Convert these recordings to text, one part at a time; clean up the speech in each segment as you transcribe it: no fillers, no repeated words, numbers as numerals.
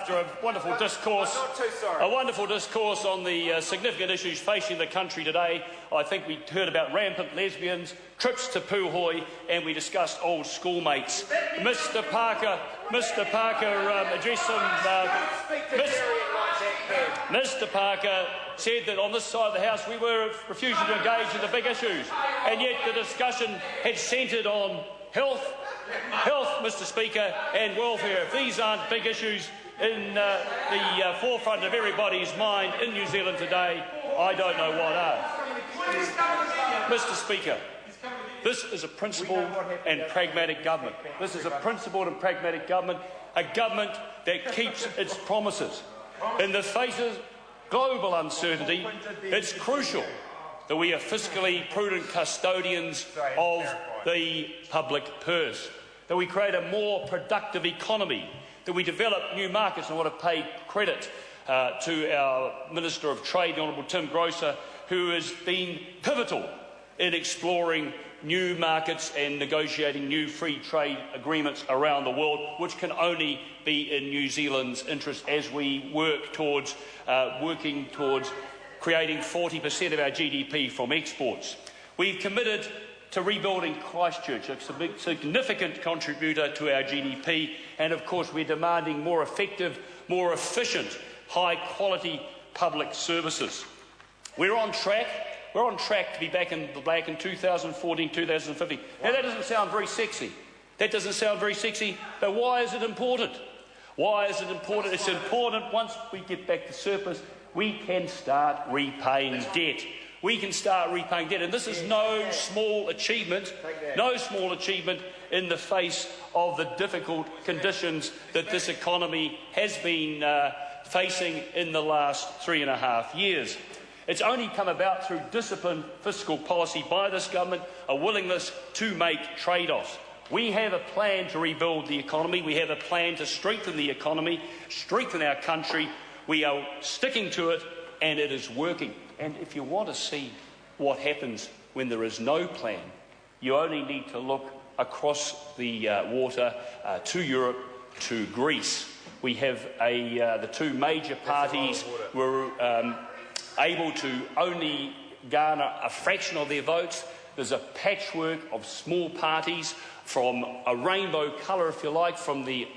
after a wonderful discourse on the significant issues facing the country today. I think we heard about rampant lesbians, trips to Puhoi, and we discussed old schoolmates. Mr. Parker addressed some. Mr. Parker said that on this side of the House we were refusing to engage in the big issues, and yet the discussion had centred on health, Mr. Speaker, and welfare. If these aren't big issues in the forefront of everybody's mind in New Zealand today, I don't know what are. Mr. Speaker, this is a principled and pragmatic government. This is a principled and pragmatic government, a government that keeps its promises. In the face of global uncertainty, it's crucial that we are fiscally prudent custodians of the public purse, that we create a more productive economy, that we develop new markets. And I want to pay credit to our Minister of Trade, the Honourable Tim Grosser, who has been pivotal in exploring new markets and negotiating new free trade agreements around the world, which can only be in New Zealand's interest as we work towards creating 40% of our GDP from exports. We've committed to rebuilding Christchurch, a significant contributor to our GDP, and of course we're demanding more effective, more efficient, high-quality public services. We're on track to be back in the black in 2014, 2015. Now that doesn't sound very sexy. But why is it important? It's important once we get back to surplus, we can start repaying debt. And this is no small achievement in the face of the difficult conditions that this economy has been facing in the last 3.5 years. It's only come about through disciplined fiscal policy by this government, a willingness to make trade-offs. We have a plan to rebuild the economy. We have a plan to strengthen the economy, strengthen our country. We are sticking to it, and it is working. And if you want to see what happens when there is no plan, you only need to look across the water to Europe, to Greece. We have the two major parties were able to only garner a fraction of their votes. There's a patchwork of small parties from a rainbow colour, if you like, from the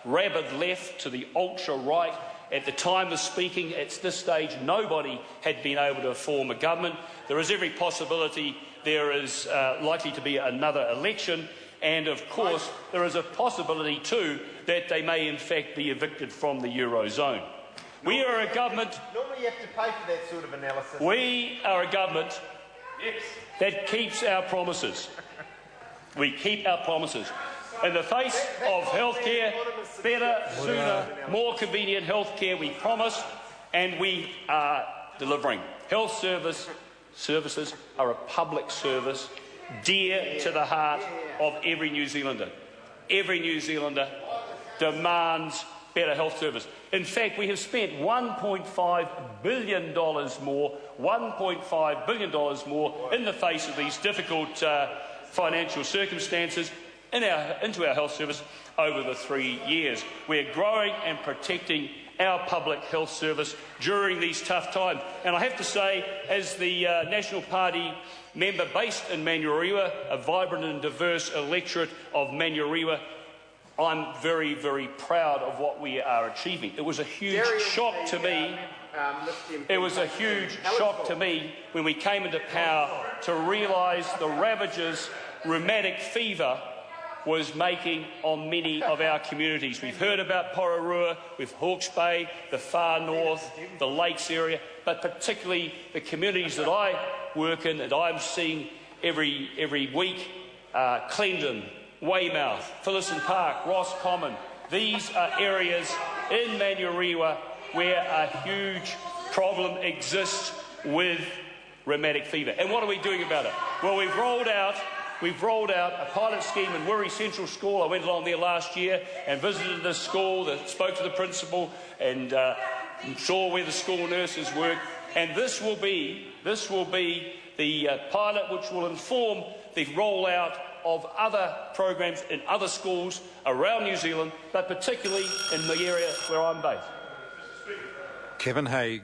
rabid left to the ultra-right. At the time of speaking, at this stage, nobody had been able to form a government. There is every possibility there is likely to be another election, and of course there is a possibility too that they may in fact be evicted from the Eurozone. We are a government. Normally you have to pay for that sort of analysis. We are a government that keeps our promises. We keep our promises. In the face of healthcare, better, sooner, more convenient healthcare, we promise, and we are delivering. Health services are a public service dear to the heart of every New Zealander. Every New Zealander demands better health service. In fact, we have spent $1.5 billion more in the face of these difficult financial circumstances into our health service over the 3 years. We're growing and protecting our public health service during these tough times. And I have to say, as the National Party member based in Manurewa, a vibrant and diverse electorate of Manurewa, I'm very, very proud of what we are achieving. It was a huge shock to me. It was a huge shock to me when we came into power to realise the ravages rheumatic fever was making on many of our communities. We've heard about Pororua, with Hawke's Bay, the far north, the Lakes area, but particularly the communities that I work in, that I'm seeing every week, Clendon, Weymouth, Phillipson Park, Ross Common. These are areas in Manurewa where a huge problem exists with rheumatic fever. And what are we doing about it? Well, we've rolled out a pilot scheme in Wiri Central School. I went along there last year and visited the school, spoke to the principal, and saw where the school nurses work. And this will be the pilot which will inform the rollout of other programs in other schools around New Zealand, but particularly in the area where I'm based. Kevin Haig.